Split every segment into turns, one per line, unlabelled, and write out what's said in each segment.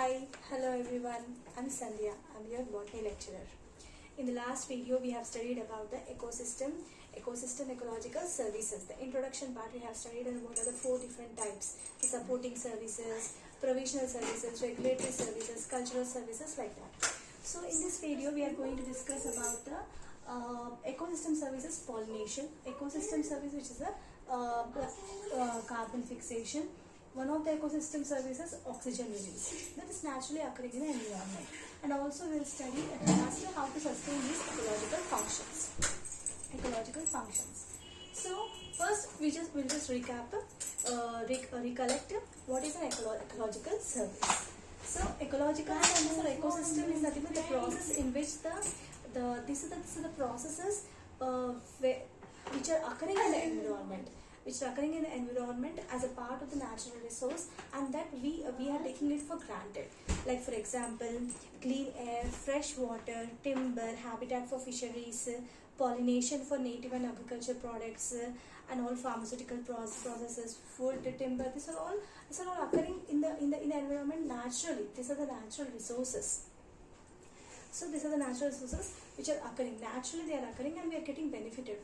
Hi, hello everyone. I'm Sandhya. I'm your botany lecturer. In the last video, we have studied about the ecosystem ecological services. The introduction part we have studied and what are the four different types: the supporting services, provisional services, regulatory services, cultural services, like that. So in this video, we are going to discuss about the ecosystem services pollination, ecosystem service which is a carbon fixation. One of the ecosystem services, oxygen release, that is naturally occurring in the environment. And also we will study at last how to sustain these ecological functions. So first we'll just recap, recollect what is an ecological service. So ecological service or ecosystem is nothing but the process in which these are the processes which are occurring in the environment. As a part of the natural resource, and that we are taking it for granted. Like for example, clean air, fresh water, timber, habitat for fisheries, pollination for native and agriculture products, and all pharmaceutical processes, food, timber. These are all occurring in the environment naturally. These are the natural resources. So these are the natural resources which are occurring naturally. They are occurring and we are getting benefited,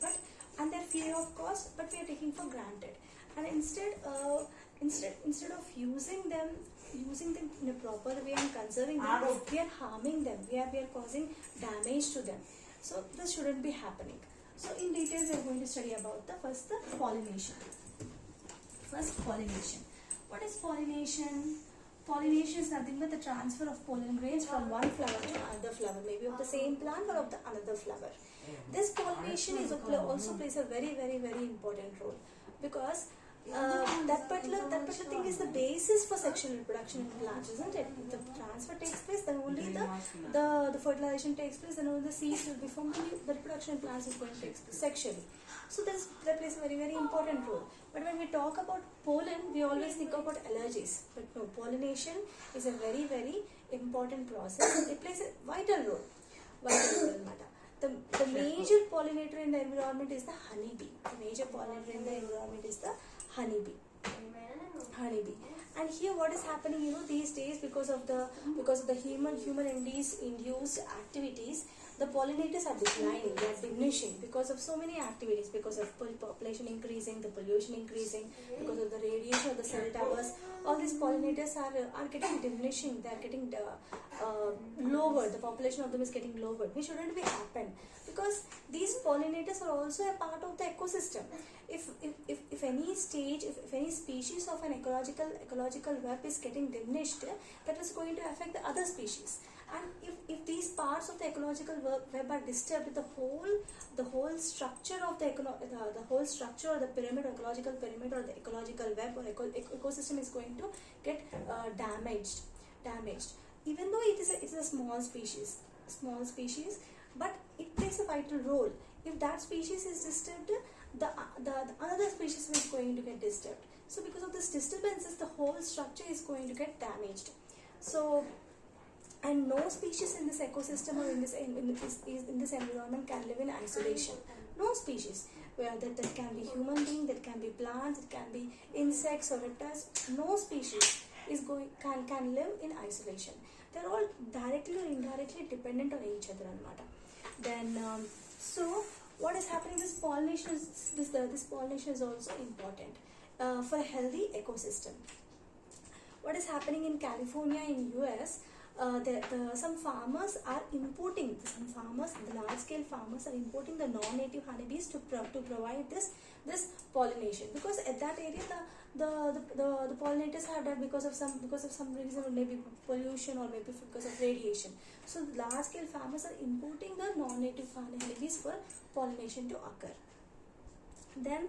and they're free of cost, but we are taking for granted. And instead of using them in a proper way and conserving them, we are harming them. We are causing damage to them. So this shouldn't be happening. So in detail, we are going to study about the pollination. First, pollination. What is pollination? Pollination is nothing but the transfer of pollen grains from one flower to another flower, maybe of the same plant or of the another flower. This pollination also plays a very, very, very important role, because that particular thing is the basis for sexual reproduction in plants, isn't it? If the transfer takes place, then only the fertilization takes place, then only the seeds will be formed, and the reproduction in plants is going to take place sexually. So that plays a very, very important role. But when we talk about pollen, we always think about allergies. But no, pollination is a very, very important process. It plays a vital role. The major pollinator in the environment is the honeybee. Honeybee. And here what is happening, these days, because of the human induced activities, the pollinators are declining, they are diminishing because of so many activities, because of population increasing, the pollution increasing, because of the radiation of the cell towers. All these pollinators are getting diminishing, they are getting lower, the population of them is getting lower, which shouldn't be happen, because these pollinators are also a part of the ecosystem. If any species of an ecological web is getting diminished, that is going to affect the other species. And if these parts of the ecological web are disturbed, the whole structure of the whole structure or the pyramid, ecological pyramid, or the ecological web or ecosystem is going to get damaged. Even though it is a small species, but it plays a vital role. If that species is disturbed, the another species is going to get disturbed. So because of this disturbances, the whole structure is going to get damaged. So, and no species in this ecosystem or in this environment can live in isolation. No species. Where that can be human being, that can be plants, it can be insects or reptiles. No species can live in isolation. They're all directly or indirectly dependent on each other. Then so what is happening? This pollination is also important for a healthy ecosystem. What is happening in California in US? Some farmers are importing. The large-scale farmers are importing the non-native honeybees to provide this pollination, because at that area the pollinators have died because of some reason, or maybe pollution, or maybe because of radiation. So large-scale farmers are importing the non-native honeybees for pollination to occur. Then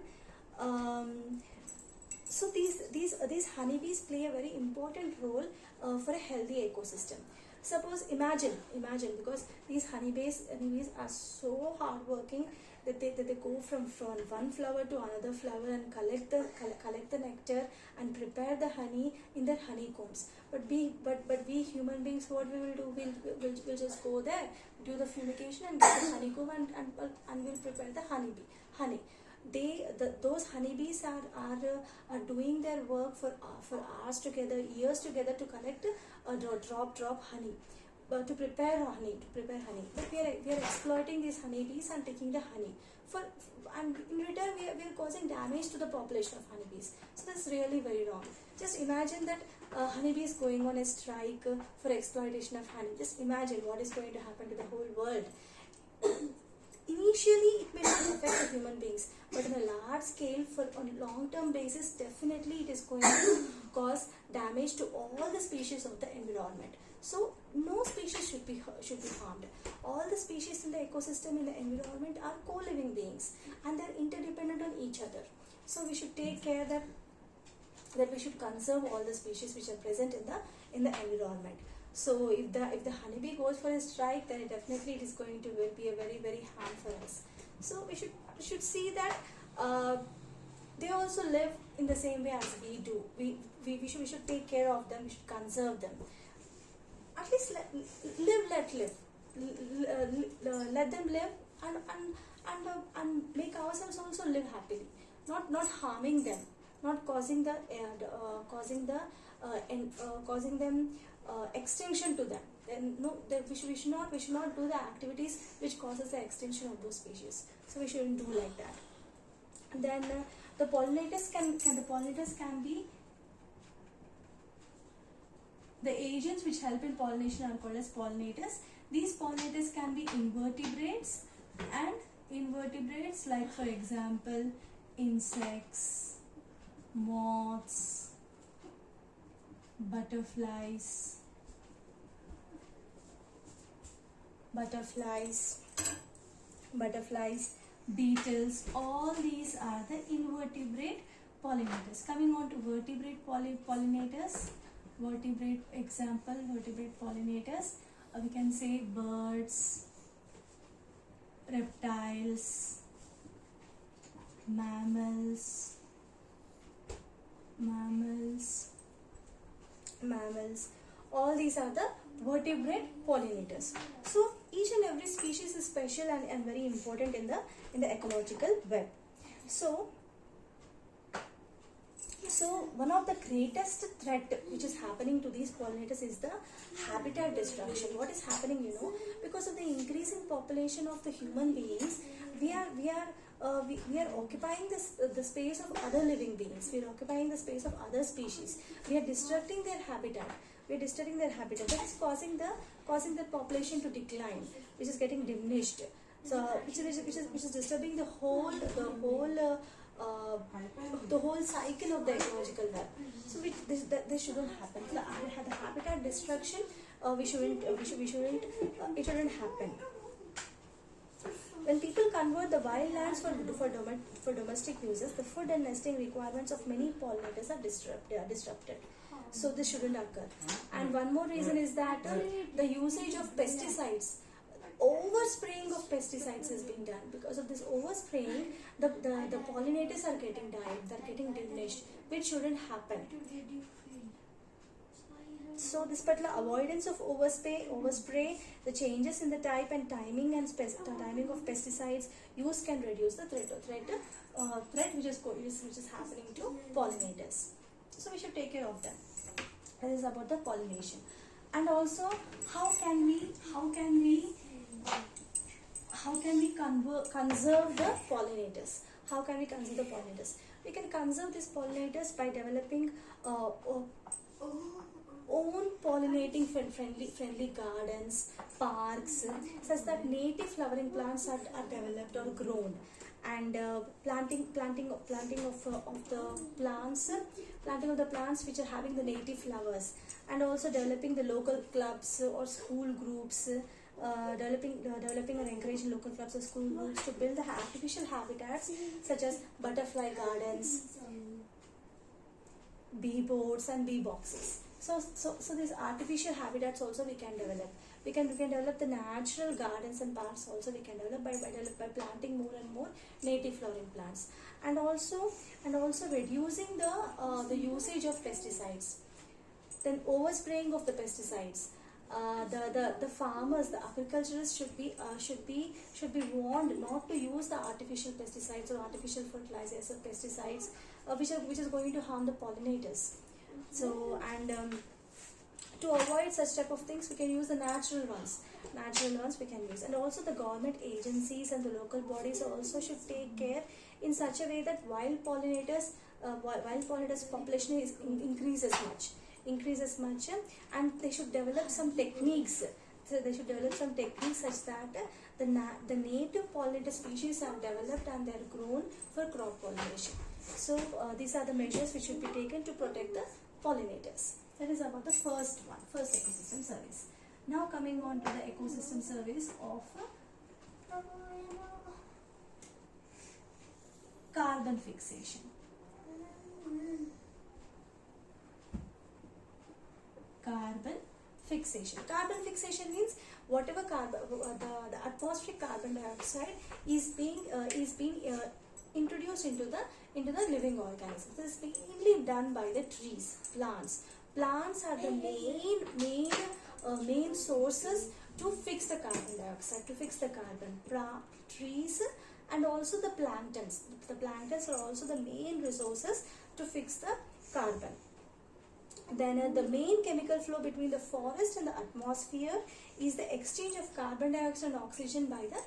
so these honeybees play a very important role for a healthy ecosystem. Suppose imagine, because these honeybees are so hardworking that they go from one flower to another flower and collect the nectar and prepare the honey in their honeycombs. But we human beings, what we will do? We'll just go there, do the fumigation, and get the honeycomb, and we'll prepare the honey. those honeybees are doing their work for hours together, years together to collect a drop honey, to prepare honey. But we are exploiting these honeybees and taking the honey and in return we are causing damage to the population of honeybees. So that's really very wrong. Just imagine that honeybees going on a strike for exploitation of honey. Just imagine what is going to happen to the whole world. Initially it may not affect the human beings, but on a large scale, on a long-term basis, definitely it is going to cause damage to all the species of the environment. So no species should be harmed. All the species in the ecosystem, in the environment, are co-living beings and they are interdependent on each other. So we should take care that we should conserve all the species which are present in the environment. So if the honeybee goes for a strike, then it is going to be a very, very harm for us. So we should see that they also live in the same way as we do. We should take care of them. We should conserve them. At least let them live and make ourselves also live happily. Not harming them, not causing them extinction to them. Then no, we should not do the activities which causes the extinction of those species. So we shouldn't do like that. And then the pollinators can be the agents which help in pollination are called as pollinators. These pollinators can be invertebrates and invertebrates, like for example insects, moths, butterflies, beetles. All these are the invertebrate pollinators. Coming on to vertebrate pollinators. Vertebrate pollinators, we can say birds, reptiles, mammals. All these are the vertebrate pollinators. So each and every species is special and very important in the ecological web. So one of the greatest threat which is happening to these pollinators is the habitat destruction. What is happening, because of the increasing population of the human beings, we are occupying the space of other living beings. We are occupying the space of other species. We are disrupting their habitat. That is causing the population to decline, which is getting diminished. So which is disturbing the whole cycle of the ecological web. So this shouldn't happen. The habitat destruction, it shouldn't happen. When people convert the wild lands for domestic uses, the food and nesting requirements of many pollinators are disrupted. So this shouldn't occur. And one more reason is that the usage of pesticides. Overspraying of pesticides has been done. Because of this overspraying, the pollinators are getting died, they're getting diminished, which shouldn't happen. So this particular avoidance of overspray, the changes in the type and timing of pesticides used can reduce the threat which is happening to pollinators. So we should take care of them. This is about the pollination. And also, how can we conserve the pollinators? How can we conserve the pollinators? We can conserve these pollinators by developing own pollinating friendly gardens, parks, such that native flowering plants are developed or grown, and planting of the plants which are having the native flowers, and also developing the local clubs or school groups. Developing and encouraging local clubs or school groups to build the artificial habitats such as butterfly gardens, bee boards and bee boxes. So these artificial habitats also we can develop. We can develop the natural gardens and parks also we can develop by planting more and more native flowering plants, and also reducing the usage of pesticides. Then overspraying of the pesticides. the farmers, the agriculturists should be warned not to use the artificial pesticides or artificial fertilizers or pesticides, which is going to harm the pollinators. So to avoid such type of things, we can use the natural ones. Natural ones we can use, and also the government agencies and the local bodies also should take care in such a way that wild pollinators population increases much, and they should develop some techniques. So they should develop some techniques such that the native pollinator species are developed and they are grown for crop pollination. So these are the measures which should be taken to protect the pollinators. That is about the first ecosystem service. Now coming on to the ecosystem service of carbon fixation. Carbon fixation means whatever the atmospheric carbon dioxide is being introduced into the living organisms. This is mainly done by the trees, plants. Plants are the main sources to fix the carbon dioxide, to fix the carbon. Trees and also the planktons. The planktons are also the main resources to fix the carbon. Then the main chemical flow between the forest and the atmosphere is the exchange of carbon dioxide and oxygen by the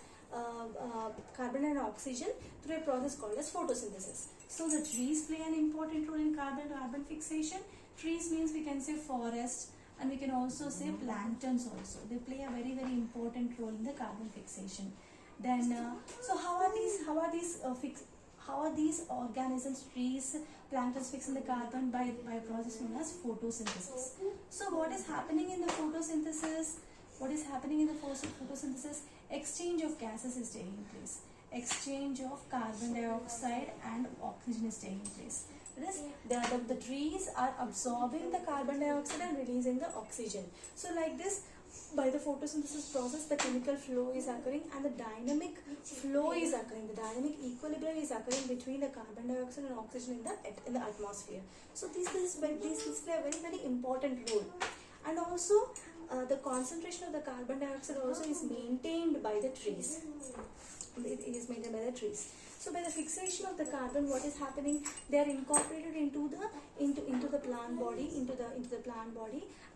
carbon and oxygen through a process called as photosynthesis. So the trees play an important role in carbon fixation. Trees means we can say forest, and we can also say planktons also. They play a very important role in the carbon fixation. Then so how are these organisms, trees, planktons fixing the carbon? By a process known as photosynthesis. So what is happening in the photosynthesis? Exchange of gases is taking place. Exchange of carbon dioxide and oxygen is taking place. That is, the trees are absorbing the carbon dioxide and releasing the oxygen. So like this, by the photosynthesis process, the chemical flow is occurring and the dynamic flow is occurring. The dynamic equilibrium is occurring between the carbon dioxide and oxygen in the atmosphere. So these play a very important role. And also the concentration of the carbon dioxide also is maintained by the trees. It is maintained by the trees. So by the fixation of the carbon, what is happening? They are incorporated into the plant body,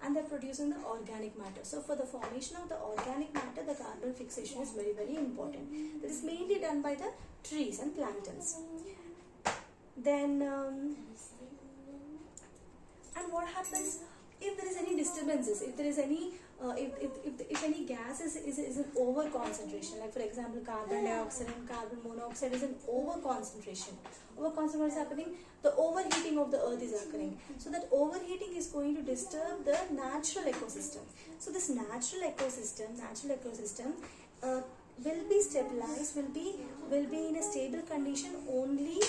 and they're producing the organic matter. So for the formation of the organic matter, the carbon fixation is very important. This is mainly done by the trees and planktons. Then and what happens if there is any disturbances? If there is any if any gas is an over concentration, like for example carbon dioxide and carbon monoxide is an over concentration. What is happening? The overheating of the earth is occurring. So that overheating is going to disturb the natural ecosystem. So this natural ecosystem will be stabilized, will be in a stable condition only.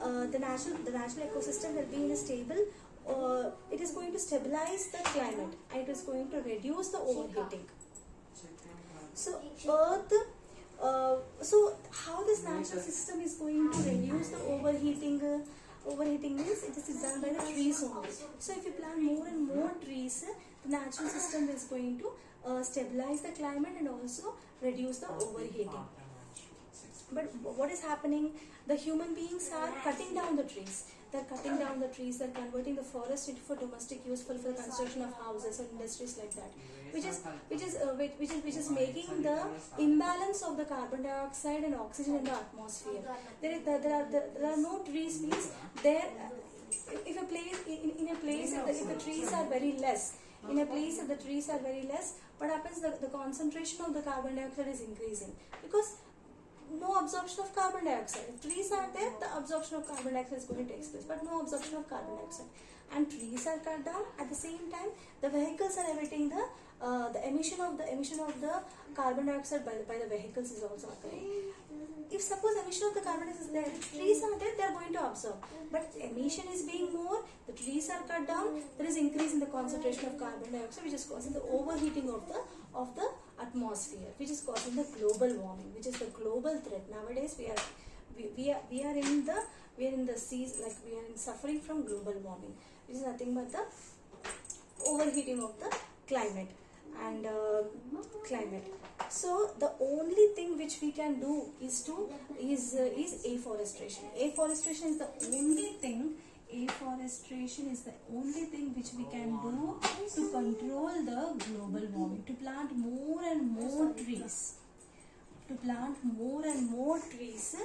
The natural ecosystem will be in a stable. It is going to stabilize the climate and it is going to reduce the overheating. So Earth, so how this natural system is going to reduce the overheating? Overheating means it is done by the trees only. So if you plant more and more trees, the natural system is going to stabilize the climate and also reduce the overheating. But what is happening? The human beings are cutting down the trees. They're cutting down the trees. They're converting the forest into for domestic use, for the construction of houses and industries like that, which is making the imbalance of the carbon dioxide and oxygen in the atmosphere. There are no trees. Means there, if a place in a place if the trees are very less. In a place if the trees are very less, what happens? The concentration of the carbon dioxide is increasing because no absorption of carbon dioxide. If trees are there, the absorption of carbon dioxide is going to take place, but no absorption of carbon dioxide. And trees are cut down. At the same time, the vehicles are emitting the emission of the carbon dioxide by the vehicles is also occurring. If suppose emission of the carbon dioxide is there, if trees are there, they are going to absorb. But emission is being more, the trees are cut down, there is increase in the concentration of carbon dioxide, which is causing the overheating of the atmosphere, which is causing the global warming, which is the global threat. Nowadays we are in the seas, like we are suffering from global warming, which is nothing but the overheating of the climate. and climate. So the only thing which we can do is afforestation. Afforestation is the only thing. Afforestation is the only thing which we can do to control the global warming. To plant more and more trees. To plant more and more trees.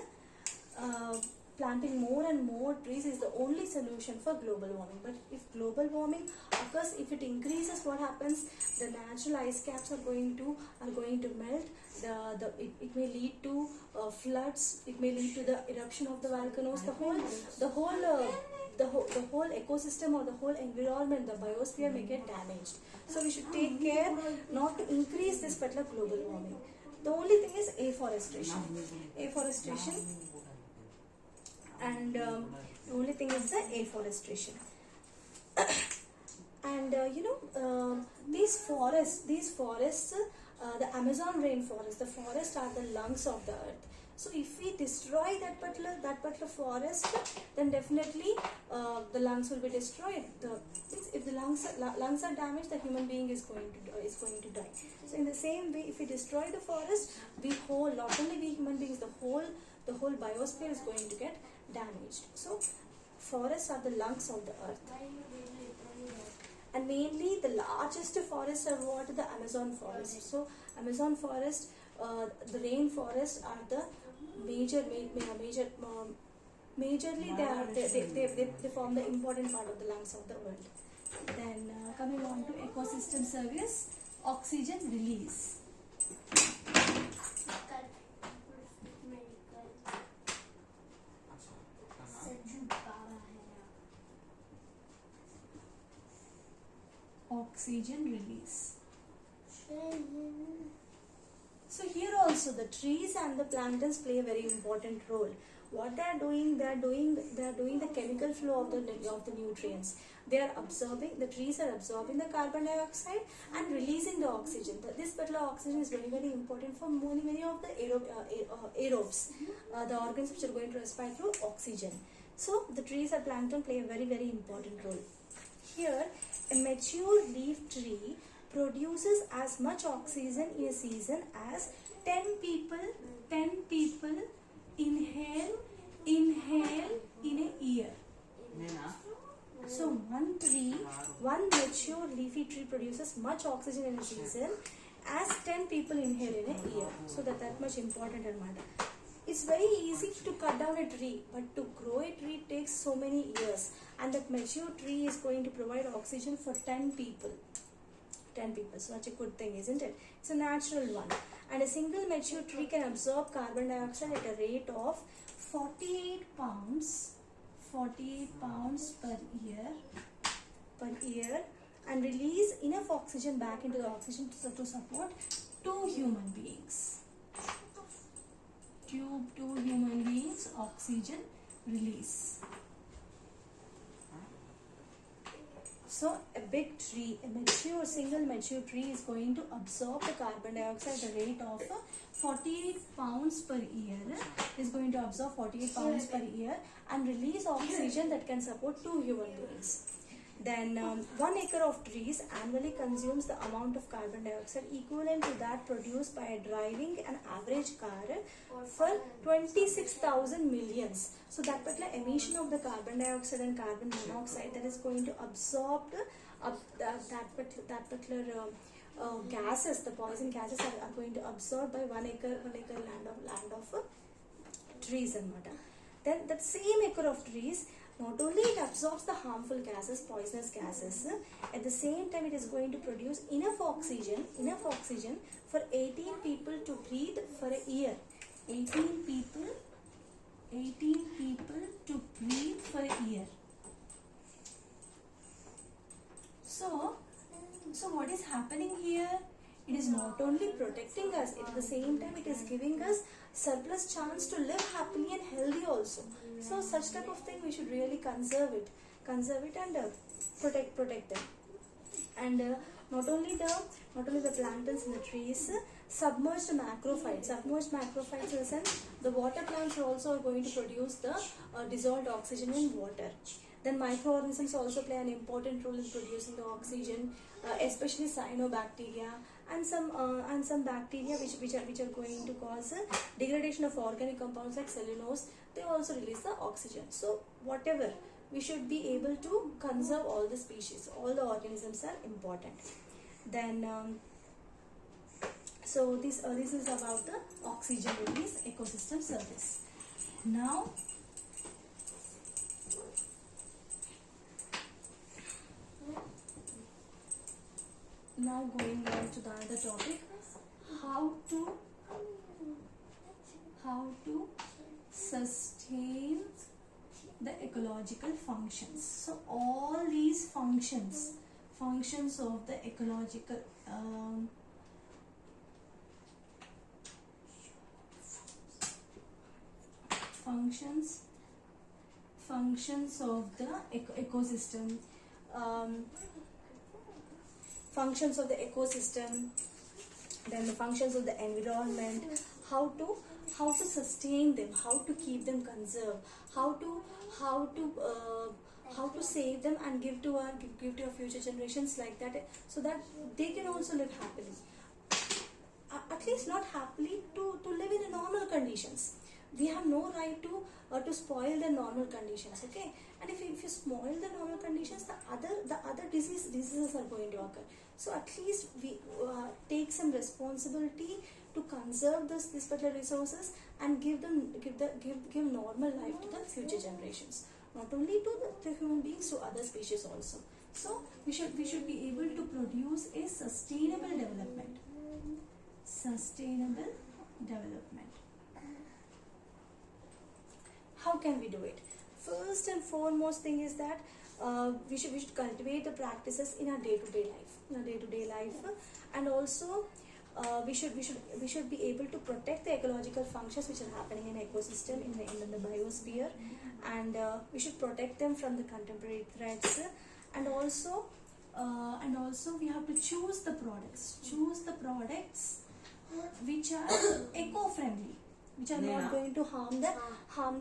Planting more and more trees is the only solution for global warming. But if global warming occurs, if it increases, what happens? The natural ice caps are going to melt. It may lead to floods. It may lead to the eruption of the volcanoes. The whole ecosystem or the whole environment, the biosphere may get damaged. So we should take care not to increase this particular global warming. The only thing is afforestation. Afforestation. And the only thing is the afforestation. And these forests, the Amazon rainforest, the forests are the lungs of the earth. So if we destroy that particular forest, then definitely the lungs will be destroyed. If the lungs are damaged, the human being is going to die. So in the same way, if we destroy the forest, not only we human beings, the whole biosphere is going to get damaged. So forests are the lungs of the earth. And mainly the largest forests are what? The Amazon forest. So Amazon forest, the rainforests are the majorly they form the important part of the lungs of the world. Then coming on to ecosystem service, oxygen release. Oxygen release. So here also the trees and the planktons play a very important role. What they are doing the chemical flow of the nutrients. The trees are absorbing the carbon dioxide and releasing the oxygen. This particular oxygen is very, very important for many of the aerobes, the organs which are going to respire through oxygen. So the trees and plankton play a very, very important role. Here, a mature leaf tree produces as much oxygen in a season as 10 people inhale in a year. So one mature leafy tree produces much oxygen in a season as 10 people inhale in a year. So that much important and it's very easy to cut down a tree, but to grow a tree takes so many years, and that mature tree is going to provide oxygen for 10 people. 10 people, such a good thing, isn't it? It's a natural one. And a single mature tree can absorb carbon dioxide at a rate of 48 pounds per year and release enough oxygen back into the oxygen to support 2 human beings. Two human beings oxygen release. So a big tree, single mature tree is going to absorb the carbon dioxide at a rate of 48 pounds per year. Is going to absorb 48 pounds per year and release oxygen that can support 2 human beings. Then 1 acre of trees annually consumes the amount of carbon dioxide equivalent to that produced by driving an average car for 26,000 millions. So that particular emission of the carbon dioxide and carbon monoxide that is going to absorb that particular gases, the poison gases are going to absorb by 1 acre land of trees and matter. Then that same acre of trees, not only it absorbs the harmful gases, poisonous gases, at the same time it is going to produce enough oxygen for 18 people to breathe for a year. 18 people to breathe for a year. So what is happening here? It is not only protecting us, at the same time it is giving us surplus chance to live happily and healthy also. So such type of thing we should really conserve it and protect them. And not only the planktons and the trees, submerged macrophytes in the sense the water plants are also going to produce the dissolved oxygen in water. Then microorganisms also play an important role in producing the oxygen, especially cyanobacteria and some bacteria which are going to cause degradation of organic compounds like cellulose. They also release the oxygen. So whatever, we should be able to conserve all the species. All the organisms are important. Then so this is about the oxygen release ecosystem service. Now going on to the other topic, how to sustain the ecological functions. So all these functions of the ecological functions of the ecosystem, functions of the ecosystem, then the functions of the environment, how to sustain them, how to keep them conserved, how to save them and give to our future generations, like that, so that they can also live happily. At least not happily, to live in a normal conditions. We have no right to spoil the normal conditions, okay? And if you spoil the normal conditions, the other diseases are going to occur. So at least we take some responsibility to conserve these particular resources and give normal life to the future generations, not only to the human beings, to other species also. So we should be able to produce a sustainable development. How can we do it? First and foremost thing is that we should cultivate the practices in our day-to-day life, and also we should be able to protect the ecological functions which are happening in ecosystem, in the biosphere, and we should protect them from the contemporary threats, and also we have to choose the products which are eco-friendly, which are not going to harm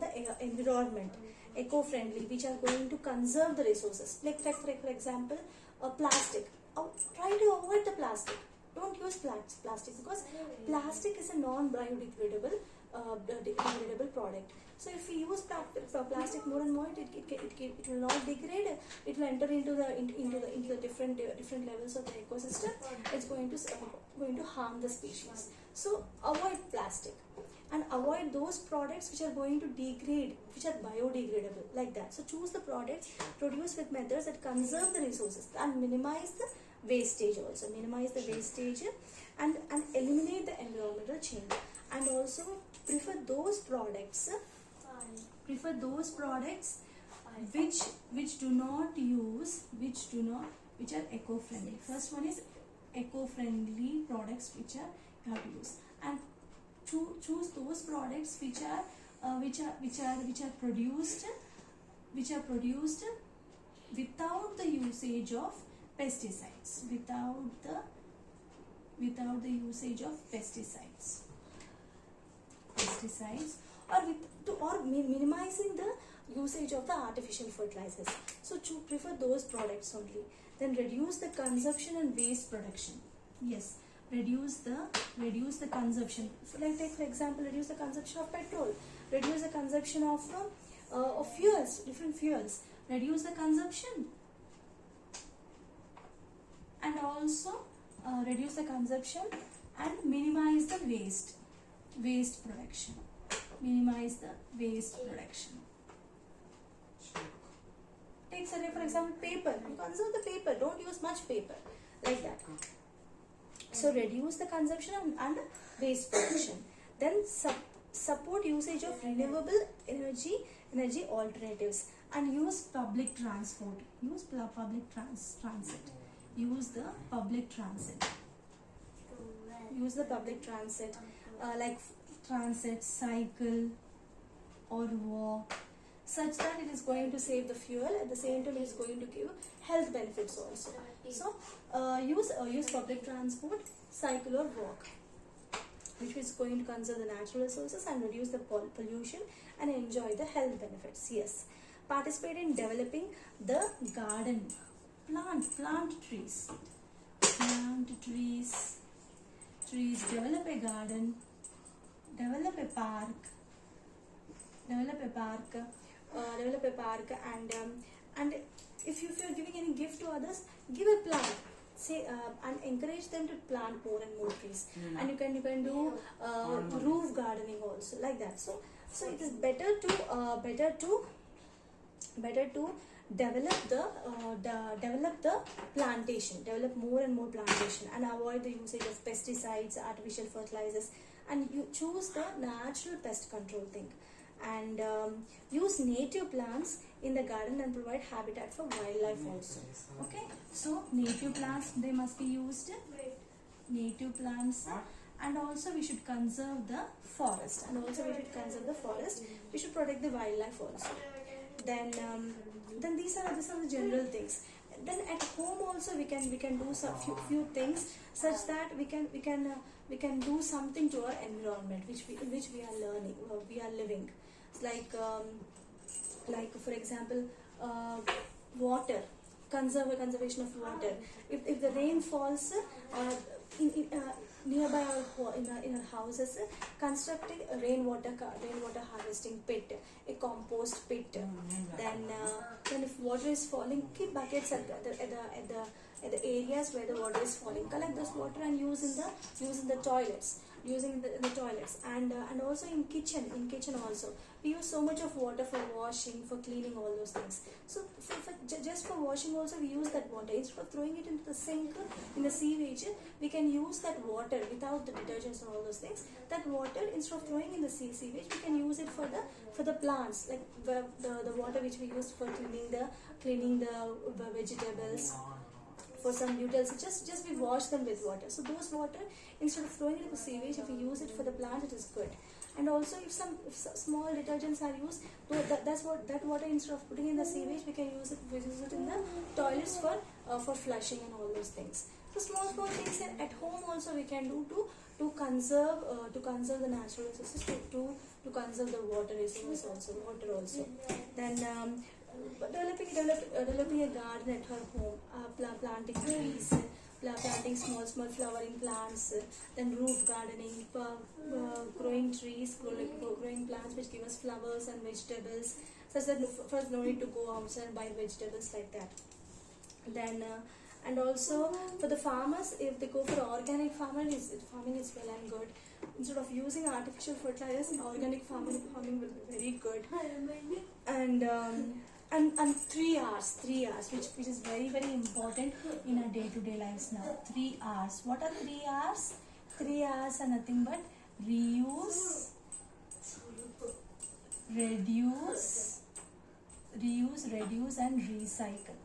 the environment, eco-friendly, which are going to conserve the resources. Like for example, plastic. Try to avoid the plastic. Don't use plastic, because plastic is a non-biodegradable product. So if we use plastic more and more, it will not degrade. It will enter into the different levels of the ecosystem. It's going to harm the species. So avoid plastic and avoid those products which are going to degrade, which are biodegradable, like that. So choose the products produced with methods that conserve the resources and minimize the wastage also. Minimize the wastage and eliminate the environmental change. And also prefer those products which are eco-friendly. First one is eco-friendly products which you have to use, and choose those products which are produced without the usage of pesticides, without the usage of pesticides, or minimizing the usage of the artificial fertilizers. So prefer those products only. Then reduce the consumption and waste production. Yes, reduce the consumption. Like take for example, reduce the consumption of petrol, reduce the consumption of fuels, different fuels. Reduce the consumption, and also reduce the consumption and minimize the waste production. Minimize the waste production. Take for example paper. You conserve the paper. Don't use much paper, like that. So reduce the consumption and waste production. Then support usage of renewable energy alternatives, and use public transport. Use public transit. Use the public transit. Use the public transit, like transit, cycle, or walk, such that it is going to save the fuel. At the same time, it is going to give health benefits also. So use public transport, cycle or walk, which is going to conserve the natural resources and reduce the pollution and enjoy the health benefits. Yes. participate in developing the garden. Plant trees, develop a garden, develop a park, develop a park, and if you're giving any gift to others, give a plant. Say and encourage them to plant more and more trees. And you can do roof gardening also, like that. So it is better to develop the plantation, develop more and more plantation, and avoid the usage of pesticides, artificial fertilizers, and you choose the natural pest control thing. And use native plants in the garden and provide habitat for wildlife also. Okay, so native plants, they must be used, native plants. And also we should conserve the forest, we should protect the wildlife also. Then these are the general things. Then at home also we can do some few things, such that we can do something to our environment, which we are learning, we are living. It's like for example, water, conservation of water. If the rain falls in nearby in our houses, constructing a rainwater harvesting pit, a compost pit. Then if water is falling, keep buckets at the areas where the water is falling. Collect this water and use in the toilets. And also in kitchen also we use so much of water for washing, for cleaning, all those things. So just for washing also we use that water. Instead of throwing it into the sink, in the sewage, we can use that water without the detergents and all those things. That water, instead of throwing in the sewage, we can use it for the plants, like the water which we use for cleaning the vegetables, for some utensils, just we wash them with water. So those water, instead of throwing it in the sewage, if we use it for the plant, it is good. And also if small detergents are used, that water, instead of putting in the sewage, we use it in the toilets for flushing and all those things. So small things at home also we can do to conserve the natural resources, to conserve the water resources also. Then developing a garden at her home, planting trees, planting small flowering plants, then roof gardening, growing trees, growing plants which give us flowers and vegetables, such that first no need to go outside and buy vegetables, like that. Then and also for the farmers, if they go for organic farming is well and good. Instead of using artificial fertilizers, organic farming will be very good. And 3 R's, which is very important in our day-to-day lives now. 3 R's. What are 3 R's? 3 R's are nothing but reuse, reduce, and recycle.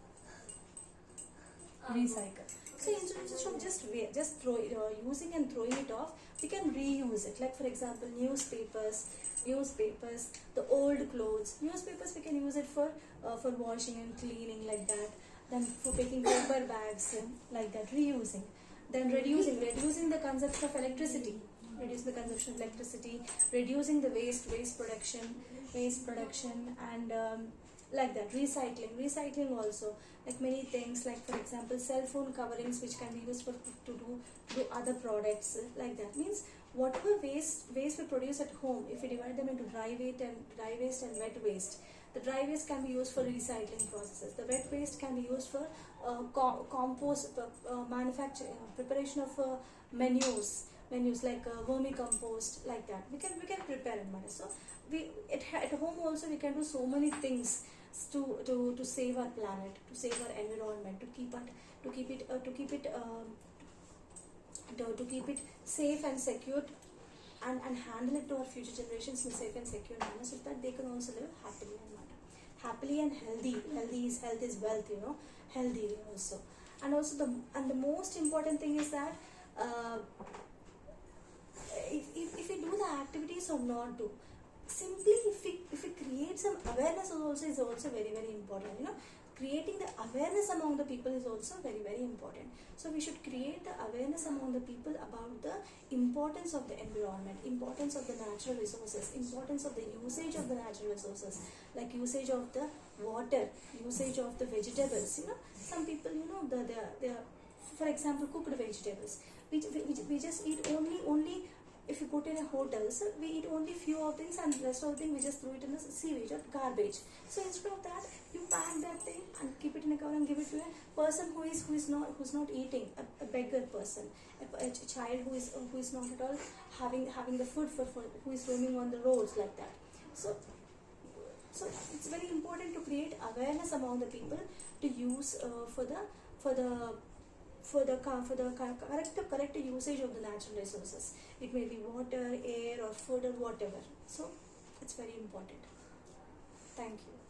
So instead of just using and throwing it off, we can reuse it. Like for example, newspapers, the old clothes. Newspapers we can use it for washing and cleaning, like that. Then for making paper bags, like that, reusing. Then reducing the consumption of electricity. Reducing the waste production, and like that. Recycling also, like many things, like for example cell phone coverings, which can be used to do other products, like that. Means whatever waste we produce at home, if we divide them into dry waste and wet waste, the dry waste can be used for recycling processes. The wet waste can be used for compost manufacturing, preparation of manures like vermicompost, like that. We can prepare it. So at home also we can do so many things to save our planet, to save our environment, to keep it safe and secure, and handle it to our future generations in a safe and secure manner, so that they can also live happily and healthy. Health is wealth, healthy also. And also the most important thing is that if we do the activities or not do, simply if we create some awareness is also very important. creating the awareness among the people is also very, very important. So we should create the awareness among the people about the importance of the environment, importance of the natural resources, importance of the usage of the natural resources, like usage of the water, usage of the vegetables. Some people, they are, for example, cooked vegetables. We just eat only if you go to a hotel, so we eat only few of things, and the rest of the thing we just throw it in the sewage or garbage. So instead of that, you pack that thing and keep it in a cover and give it to a person who is not eating, a beggar person, a child who is not at all having the food for who is roaming on the roads like that. So it's very important to create awareness among the people to use for the correct usage of the natural resources. It may be water, air, or food, or whatever. So it's very important. Thank you.